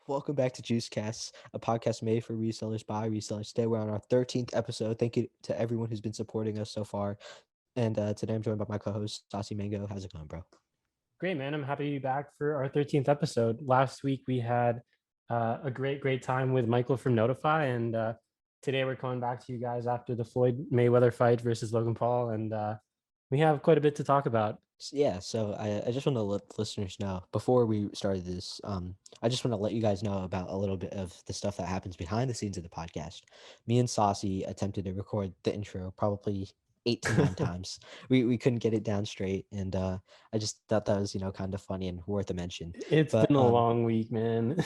Welcome back to JuicedCast, a podcast made for resellers by resellers. Today we're on our 13th episode. Thank you to everyone who's been supporting us so far. And today I'm joined by my co-host, Saucyy Mango. How's it going, bro? Great, man. I'm happy to be back for our 13th episode. Last week we had a great time with Michael from Notify, and today we're coming back to you guys after the Floyd Mayweather fight versus Logan Paul, and we have quite a bit to talk about. So I just want to let listeners know before we started this. I just want to let you guys know about a little bit of the stuff that happens behind the scenes of the podcast. Me and Saucyy attempted to record the intro probably 8 to 9 times. We couldn't get it down straight, and I just thought that was kind of funny and worth a mention. It's But been a long week, man.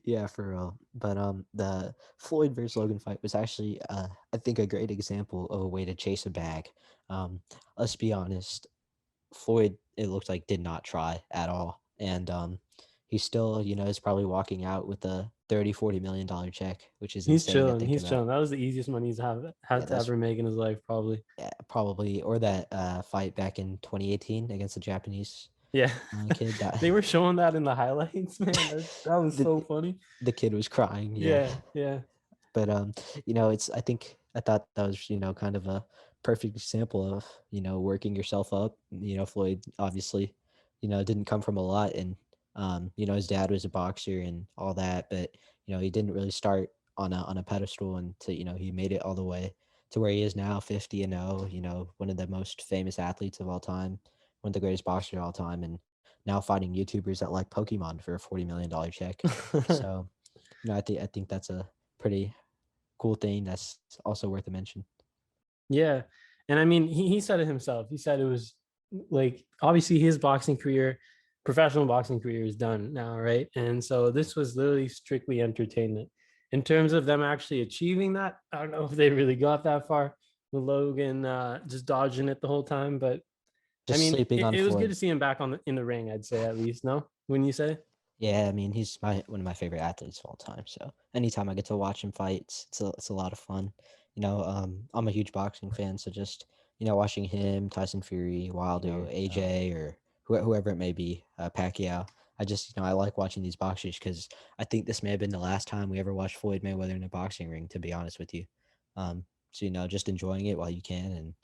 yeah, for real. But the Floyd versus Logan fight was actually I think a great example of a way to chase a bag. Let's be honest. Floyd, it looked like, did not try at all. And he still, is probably walking out with a $30-40 million check, which is He's insane to chilling. think He's about. chilling. That was the easiest money he's Yeah, had to that's ever make in his life, probably. yeah, probably. Or that fight back in 2018 against the Japanese Yeah, kid. That they were showing that in the highlights, man. That was the, so funny. the kid was crying. Yeah. Yeah. But I thought that was, kind of a perfect example of, working yourself up. Floyd obviously, didn't come from a lot, and his dad was a boxer and all that, but he didn't really start on a pedestal, and he made it all the way to where he is now, 50-0, one of the most famous athletes of all time, one of the greatest boxers of all time, and now fighting YouTubers that like Pokemon for a $40 million check. So, I think that's a pretty cool thing that's also worth a mention. Yeah. And I mean, he said it himself. He said it was like, obviously his boxing career, professional boxing career is done now, right? And so this was literally strictly entertainment. In terms of them actually achieving that, I don't know if they really got that far with Logan just dodging it the whole time. But I Just mean, sleeping on it was good Floyd. to see him back in the ring, I'd say, at least, no? Wouldn't you say? Yeah, I mean, he's one of my favorite athletes of all time. So anytime I get to watch him fight, it's a lot of fun. I'm a huge boxing fan, so just watching him, Tyson Fury, Wilder, AJ, or whoever it may be, Pacquiao. I just I like watching these boxers because I think this may have been the last time we ever watched Floyd Mayweather in a boxing ring. To be honest with you, so just enjoying it while you can, and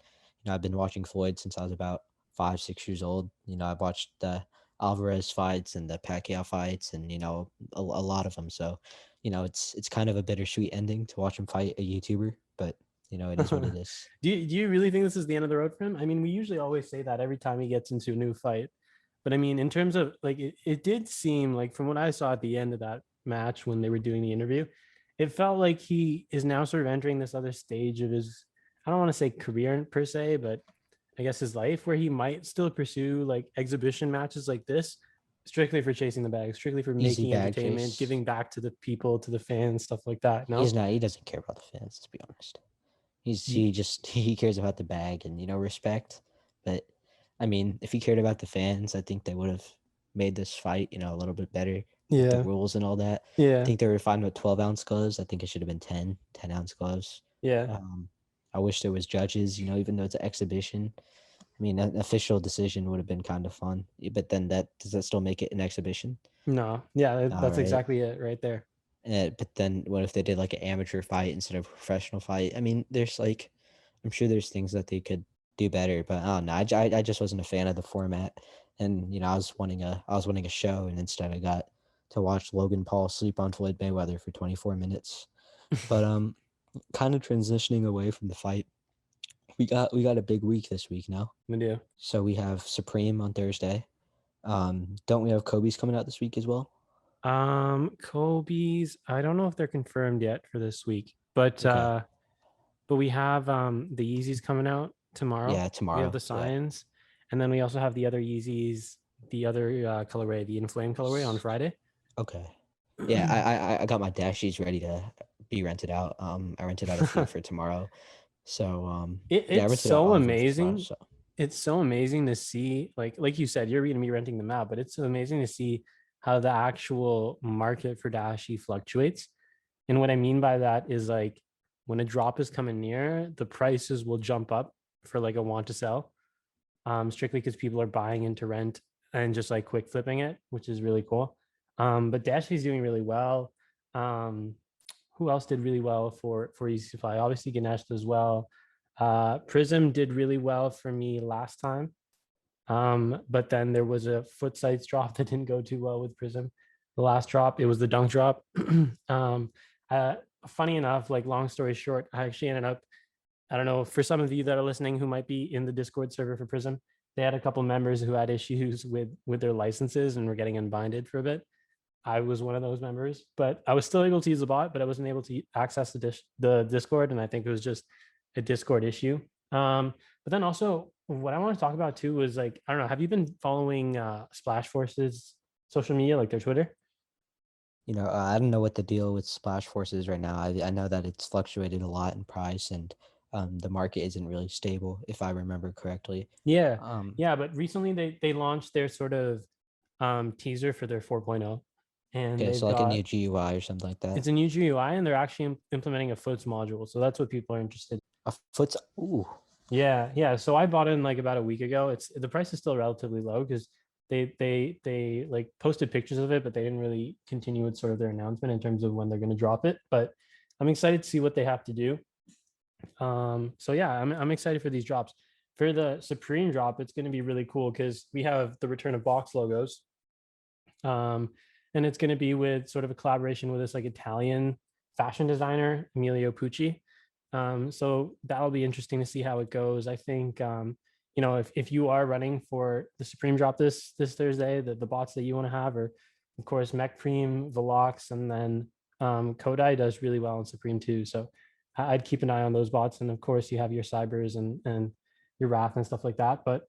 I've been watching Floyd since I was about 5-6 years old. I've watched the Alvarez fights and the Pacquiao fights, and a lot of them. So, it's kind of a bittersweet ending to watch him fight a YouTuber, but it is what it is. Do you really think this is the end of the road for him? I mean, we usually always say that every time he gets into a new fight. But I mean, in terms of like, it did seem like from what I saw at the end of that match when they were doing the interview, it felt like he is now sort of entering this other stage of his, I don't want to say career per se, but I guess his life where he might still pursue like exhibition matches like this strictly for chasing the bag, strictly for Easy making bag entertainment, chase. giving back to the people, to the fans, stuff like that. He's No? not. He doesn't care about the fans. To be honest, he cares about the bag and respect. But I mean, if he cared about the fans, I think they would have made this fight a little bit better with the Yeah. rules and all that. I Yeah. think they were fine with 12-ounce gloves. I think it should have been 10-ounce gloves. Yeah. I wish there was judges. Even though it's an exhibition. I mean, an official decision would have been kind of fun, but then does that still make it an exhibition? No. Yeah, All that's right. exactly it right there. But then what if they did like an amateur fight instead of a professional fight? I mean, I'm sure there's things that they could do better, but I don't know. I just wasn't a fan of the format, and I was wanting a show, and instead I got to watch Logan Paul sleep on Floyd Mayweather for 24 minutes. But kind of transitioning away from the fight, we got a big week this week now. We do. So we have Supreme on Thursday. Don't we have Kobe's coming out this week as well? Kobe's, I don't know if they're confirmed yet for this week, but Okay. we have the Yeezys coming out tomorrow. Yeah, We have tomorrow. the Yeah. Science, and then we also have the other Yeezys, the other colorway, the Inflame colorway on Friday. Okay. Yeah, I got my dashies ready to be rented out. I rented out a few for tomorrow. So yeah, I It's rented out so all of them for tomorrow. amazing. So It's so amazing to see, like you said, you're going to be renting them out, but it's so amazing to see how the actual market for Dashi fluctuates. And what I mean by that is like when a drop is coming near, the prices will jump up for like a want to sell. strictly because people are buying into rent and just like quick flipping it, which is really cool. But Dashley's doing really well. Um, who else did really well for Easy Supply? Obviously, Ganesh does well. Prism did really well for me last time. But then there was a foot sites drop that didn't go too well with Prism. The last drop, it was the dunk drop. um, uh, Funny enough, like long story short, I actually ended up, I don't know, for some of you that are listening who might be in the Discord server for Prism, they had a couple members who had issues with their licenses and were getting unbinded for a bit. I was one of those members, but I was still able to use the bot, but I wasn't able to access the Discord, and I think it was just a Discord issue. But then also, what I want to talk about too was like, I don't know, have you been following Splashforce's social media, like their Twitter? I don't know what the deal with Splashforce is right now. I know that it's fluctuated a lot in price, and the market isn't really stable, if I remember correctly. Yeah, Um, yeah. But recently they launched their sort of teaser for their 4.0, and okay, they've so like a new got GUI or something like that. it's a new GUI, and they're actually implementing a foots module. So that's what people are interested. A foot's ooh, Yeah, yeah. So I bought in like about a week ago. It's the price is still relatively low because they like posted pictures of it, but they didn't really continue with sort of their announcement in terms of when they're going to drop it. But I'm excited to see what they have to do. So yeah, I'm excited for these drops. For the Supreme drop, it's going to be really cool because we have the return of box logos, um, and it's going to be with sort of a collaboration with this like Italian fashion designer Emilio Pucci. So that'll be interesting to see how it goes. I think if you are running for the Supreme drop this Thursday, the bots that you want to have are of course Mekpreme, Velox, and then Kodai does really well in Supreme too. So I'd keep an eye on those bots, and of course you have your Cybers and your Wrath and stuff like that. But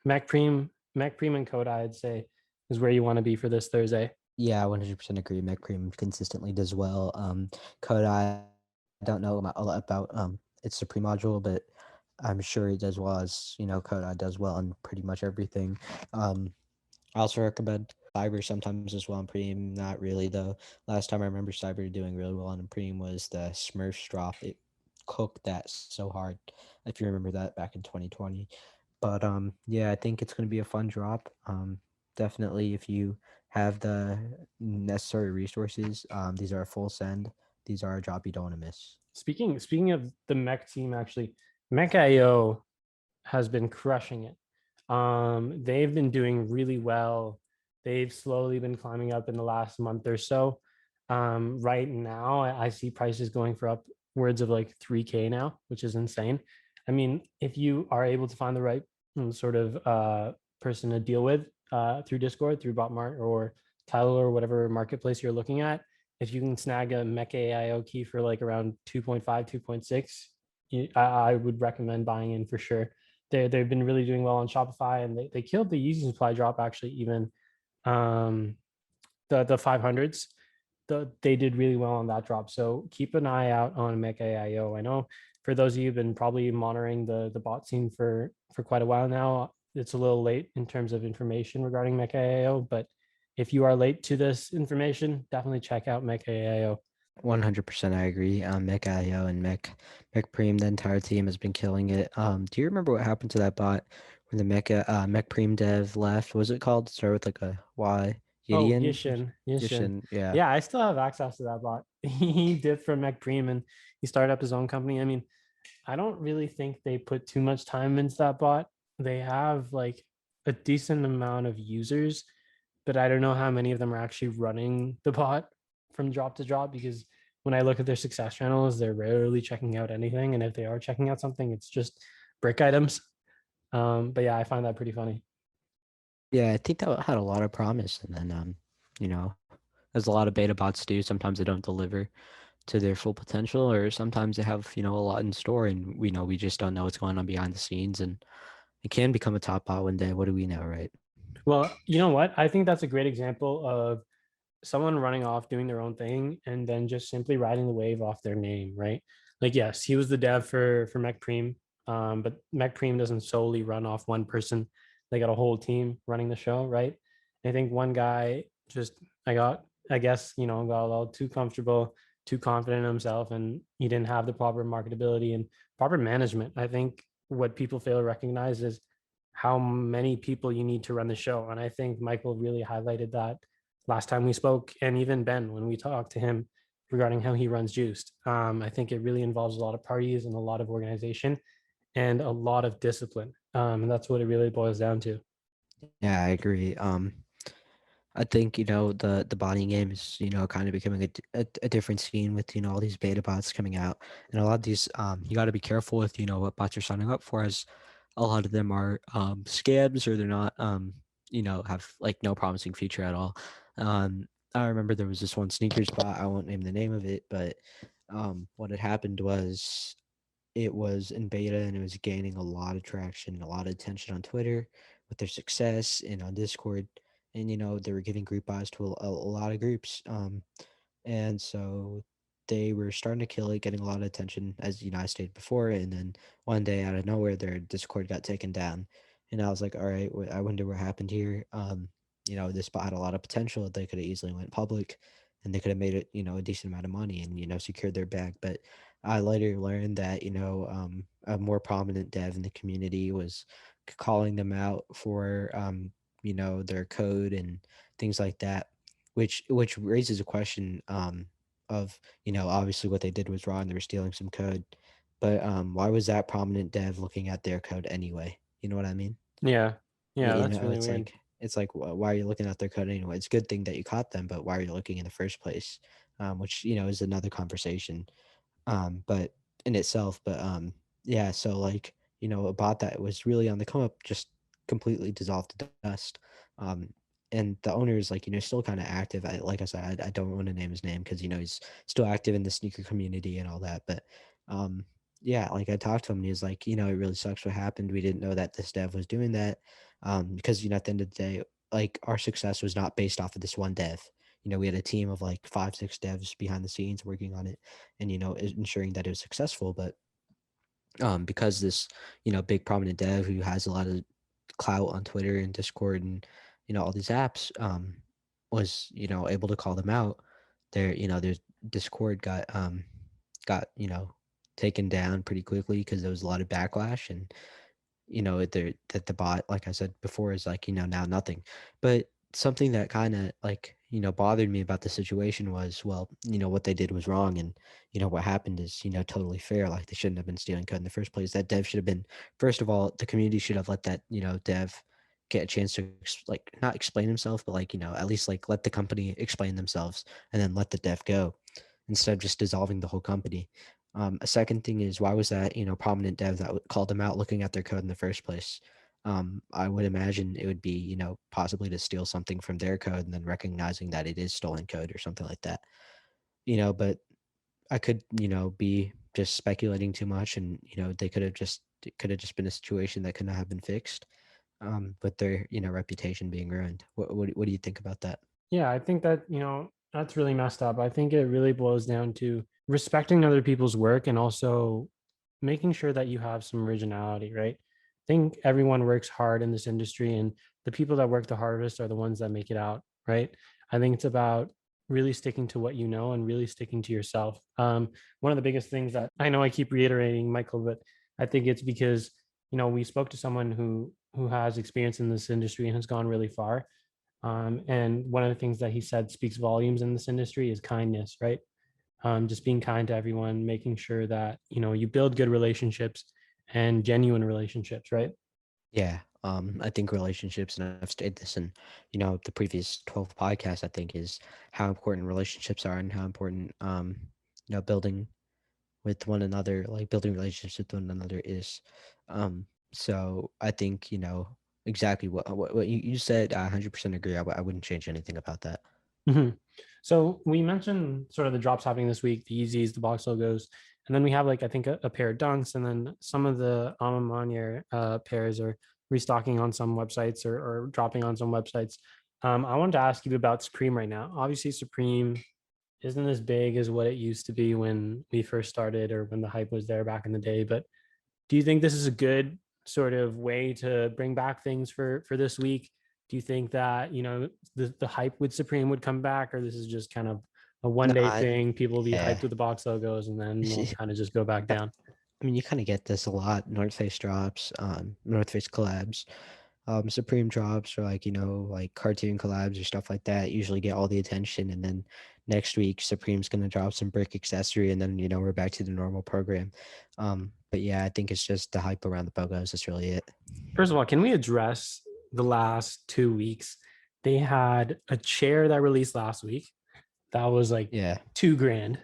Mekpreme and Kodai, I'd say, is where you want to be for this Thursday. yeah, 100% agree. Mekpreme consistently does well. Kodai, I don't know a lot about its Supreme module, but I'm sure it does well as Kodai does well on pretty much everything. I also recommend Cyber sometimes as well on Preem. Not really though. Last time I remember Cyber doing really well on Preem was the Smurfs drop. It cooked that so hard. If you remember that back in 2020. But yeah, I think it's going to be a fun drop. Definitely if you have the necessary resources, these are a full send. These are a drop you don't want to miss. Speaking of the Mech team, actually, Mech.io has been crushing it. They've been doing really well. They've slowly been climbing up in the last month or so. Right now, I see prices going for upwards of like 3K now, which is insane. I mean, if you are able to find the right sort of person to deal with through Discord, through Botmart or Tidal or whatever marketplace you're looking at, if you can snag a Mech AIO key for like around 2.5, 2.6, I would recommend buying in for sure. They've been really doing well on Shopify, and they killed the Easy Supply drop actually. Even um, the 500s, they did really well on that drop. So keep an eye out on Mech AIO. I know for those of you who've been probably monitoring the bot scene for quite a while now, it's a little late in terms of information regarding Mech AIO, but if you are late to this information, definitely check out Mech AIO. 100% I agree. Mech.io and Mekpreme, the entire team has been killing it. Do you remember what happened to that bot when the Mekpreme dev left? Was it called start with like a Y? Oh, Gideon? Yishin. Yishin, yeah. Yeah, I still have access to that bot. He did from Mekpreme and he started up his own company. I mean, I don't really think they put too much time into that bot. They have like a decent amount of users, but I don't know how many of them are actually running the bot from drop to drop because when I look at their success channels, they're rarely checking out anything. And if they are checking out something, it's just brick items. But yeah, I find that pretty funny. Yeah, I think that had a lot of promise. And then, you know, as a lot of beta bots do, sometimes they don't deliver to their full potential, or sometimes they have, a lot in store and we just don't know what's going on behind the scenes. And it can become a top bot one day. What do we know, right? Well, you know what? I think that's a great example of someone running off doing their own thing and then just simply riding the wave off their name, right? Like, yes, he was the dev for Mekpreme, but Mekpreme doesn't solely run off one person. They got a whole team running the show, right? I think one guy just I guess, got a little too comfortable, too confident in himself, and he didn't have the proper marketability and proper management. I think what people fail to recognize is how many people you need to run the show. And I think Michael really highlighted that last time we spoke, and even Ben when we talked to him regarding how he runs Juiced. I think it really involves a lot of parties and a lot of organization and a lot of discipline. And that's what it really boils down to. Yeah, I agree. I think, the botting game is, kind of becoming a different scene with, all these beta bots coming out. And a lot of these, you got to be careful with, what bots you're signing up for, as a lot of them are scams, or they're not, have like no promising future at all. I remember there was this one sneakers bot, I won't name the name of it, but what had happened was it was in beta and it was gaining a lot of traction, a lot of attention on Twitter with their success and on Discord. And, they were giving group buys to a lot of groups. And so they were starting to kill it, getting a lot of attention, as I stated before. And then one day out of nowhere, their Discord got taken down. And I was like, all right, I wonder what happened here. This bot had a lot of potential. They could have easily went public and they could have made it, a decent amount of money and, secured their bag. But I later learned that, a more prominent dev in the community was calling them out for, their code and things like that, which raises a question of, obviously what they did was wrong. They were stealing some code, but why was that prominent dev looking at their code anyway? You know what I mean? Yeah. Yeah, that's really It's weird. like why are you looking at their code anyway? It's a good thing that you caught them, but why are you looking in the first place? Which is another conversation, but in itself. But yeah, so like, a bot that was really on the come up just completely dissolved to dust. Um, and the owner is like, still kind of active. Like I said, I don't want to name his name because, he's still active in the sneaker community and all that. But yeah, like I talked to him and he was like, it really sucks what happened. We didn't know that this dev was doing that. Because, at the end of the day, like our success was not based off of this one dev. We had a team of like 5, 6 devs behind the scenes working on it and, ensuring that it was successful. But because this, big prominent dev who has a lot of clout on Twitter and Discord and, all these apps, was, able to call them out, their Discord got, taken down pretty quickly because there was a lot of backlash. And that the bot, like I said before, is like, now nothing. But something that kind of like, bothered me about the situation was, well, what they did was wrong. And, what happened is, totally fair. Like they shouldn't have been stealing code in the first place. That dev should have been, first of all, the community should have let that, dev get a chance to like not explain himself, but like, at least like let the company explain themselves and then let the dev go instead of just dissolving the whole company. A second thing is, why was that, prominent dev that called them out looking at their code in the first place? I would imagine it would be, possibly to steal something from their code and then recognizing that it is stolen code or something like that. But I could, be just speculating too much, and they it could have just been a situation that could not have been fixed. But their, reputation being ruined. What do you think about that? Yeah, I think that, that's really messed up. I think it really boils down to respecting other people's work and also making sure that you have some originality, right? I think everyone works hard in this industry, and the people that work the hardest are the ones that make it out, right? I think it's about really sticking to what you know and really sticking to yourself. One of the biggest things that I know I keep reiterating, Michael, but I think it's because, we spoke to someone who has experience in this industry and has gone really far, and one of the things that he said speaks volumes in this industry is kindness, right? Just being kind to everyone, making sure that, you build good relationships and genuine relationships, right? Yeah. I think relationships, and I've stated this in, the previous 12 podcasts, I think, is how important relationships are and how important, building with one another, like building relationships with one another is. So I think, exactly what you said, I 100% agree. I wouldn't change anything about that. Mhm. So we mentioned sort of the drops happening this week, the Yeezys, the box logos, and then we have like I think a pair of dunks, and then some of the Alma pairs are restocking on some websites or dropping on some websites. I wanted to ask you about Supreme right now. Obviously, Supreme isn't as big as what it used to be when we first started or when the hype was there back in the day. But do you think this is a good sort of way to bring back things for this week? Do you think that, the hype with Supreme would come back, or this is just kind of a one No, day thing? People will be yeah. hyped with the box logos and then we'll kind of just go back down. I mean, you kind of get this a lot. North Face drops, North Face collabs, Supreme drops, or like like cartoon collabs or stuff like that. Usually get all the attention, and then next week Supreme's gonna drop some brick accessory, and then we're back to the normal program. But yeah, I think it's just the hype around the Bogos. That's really it. First of all, can we address the last 2 weeks? They had a chair that released last week that was like Yeah, 2 grand.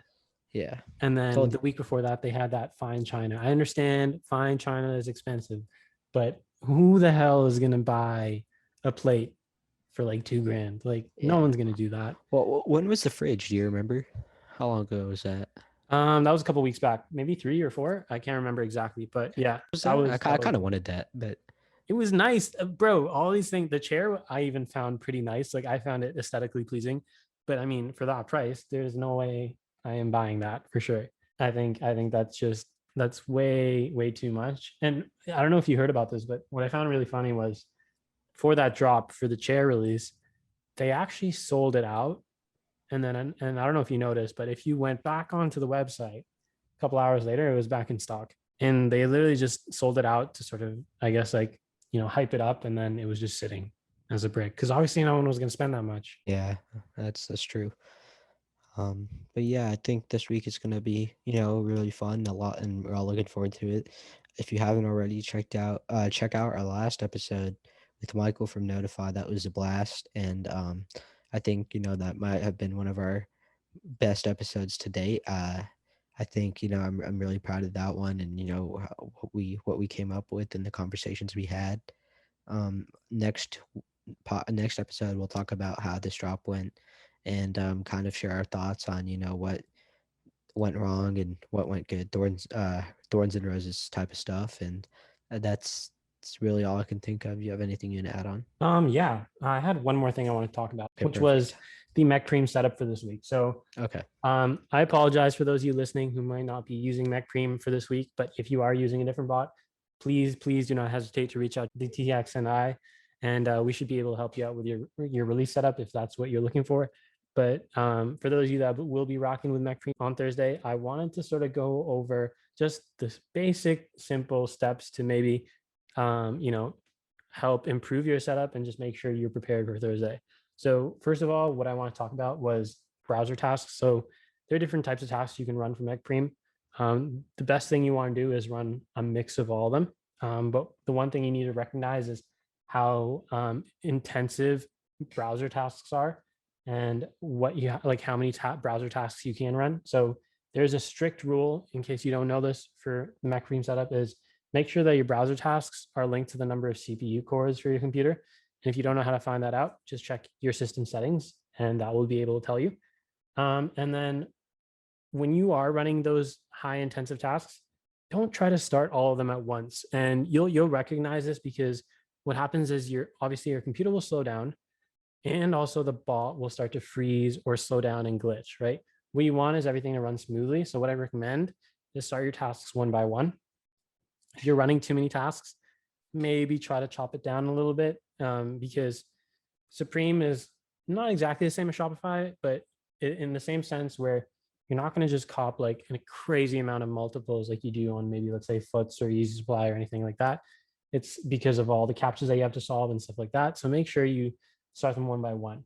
yeah. And then Told the week before that, they had that fine china. I understand fine china is expensive, but who the hell is going to buy a plate for like 2 grand? Like, no yeah. one's going to do that. Well, when was the fridge? Do you remember? How long ago was that? That was a couple weeks back, maybe 3 or 4. I can't remember exactly, but yeah, Was that that? was I that was kind of wanted that, but it was nice, bro. All these things, the chair I even found pretty nice. Like I found it aesthetically pleasing, but I mean, for that price, there's no way I am buying that for sure. I think that's way too much. And I don't know if you heard about this, but what I found really funny was for that drop for the chair release, they actually sold it out. And I don't know if you noticed, but if you went back onto the website a couple hours later, it was back in stock. And they literally just sold it out to sort of, I guess, like, hype it up, and then it was just sitting as a brick because obviously no one was going to spend that much. yeah, that's true. But yeah, I think this week is gonna be, really fun, a lot, and we're all looking forward to it. If you haven't already check out our last episode with Michael from Notify. That was a blast, and I think that might have been one of our best episodes to date. I think I'm really proud of that one, and what we came up with and the conversations we had. Next next episode, we'll talk about how this drop went, and kind of share our thoughts on what went wrong and what went good, thorns and roses type of stuff, and that's really all I can think of. You have anything you want to add on? Yeah, I had one more thing I want to talk about, Okay, which was perfect. the Mekpreme setup for this week. So Okay. I apologize for those of you listening who might not be using Mekpreme for this week, but if you are using a different bot, please do not hesitate to reach out to DTX and I, and we should be able to help you out with your release setup if that's what you're looking for. But for those of you that will be rocking with Mekpreme on Thursday, I wanted to sort of go over just the basic, simple steps to maybe, help improve your setup and just make sure you're prepared for Thursday. So first of all, what I want to talk about was browser tasks. So there are different types of tasks you can run from Mekpreme. The best thing you want to do is run a mix of all of them. But the one thing you need to recognize is how intensive browser tasks are and what you like how many browser tasks you can run. So there's a strict rule, in case you don't know this, for the Mekpreme setup is make sure that your browser tasks are linked to the number of CPU cores for your computer. And if you don't know how to find that out, just check your system settings and that will be able to tell you. And then when you are running those high intensive tasks, don't try to start all of them at once. And you'll recognize this because what happens is your computer will slow down and also the bot will start to freeze or slow down and glitch, right? What you want is everything to run smoothly. So what I recommend is start your tasks one by one. If you're running too many tasks, maybe try to chop it down a little bit, because Supreme is not exactly the same as Shopify, but in the same sense where you're not going to just cop like a crazy amount of multiples like you do on maybe, let's say, Foots or Easy Supply or anything like that. It's because of all the captchas that you have to solve and stuff like that. So make sure you start them one by one.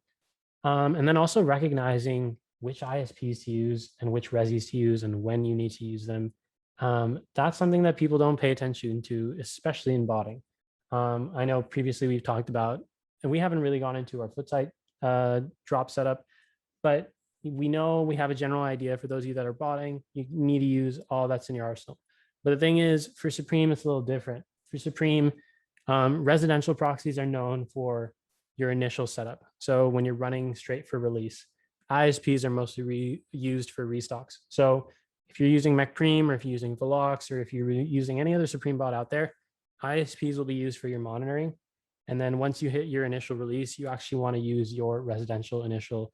And then also recognizing which ISPs to use and which resis to use and when you need to use them. That's something that people don't pay attention to, especially in botting. I know previously we've talked about, and we haven't really gone into our foot site drop setup, but we know we have a general idea for those of you that are botting, you need to use all that's in your arsenal. But the thing is, for Supreme, it's a little different. For Supreme, residential proxies are known for your initial setup. So when you're running straight for release, ISPs are mostly used for restocks. So if you're using Mekpreme or if you're using Velox or if you're using any other Supreme bot out there, ISPs will be used for your monitoring. And then once you hit your initial release, you actually want to use your residential initial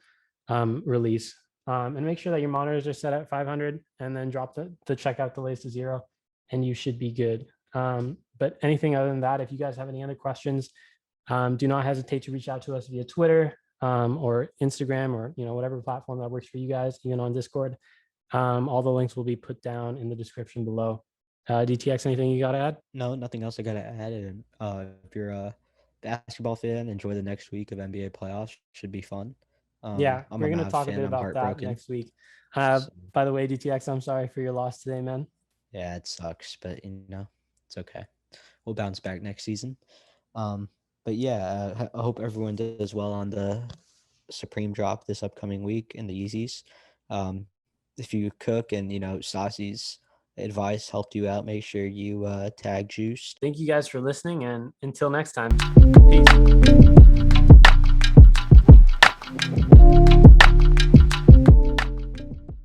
release, and make sure that your monitors are set at 500 and then drop the checkout delays to 0 and you should be good. But anything other than that, if you guys have any other questions, do not hesitate to reach out to us via Twitter or Instagram or whatever platform that works for you guys, even on Discord. All the links will be put down in the description below. DTX, anything you got to add? No, nothing else I gotta add. And if you're a basketball fan, enjoy the next week of NBA playoffs. Should be fun. Yeah, I'm a we're gonna Mavs talk a fan. bit I'm about that heartbroken. next week. So, By the way, DTX, I'm sorry for your loss today, man. yeah, it sucks, but it's okay. We'll bounce back next season. Um, but yeah, I hope everyone does well on the Supreme drop this upcoming week in the Yeezys. If you cook and Saucy's advice helped you out, make sure you tag Juiced. Thank you guys for listening, and until next time, peace.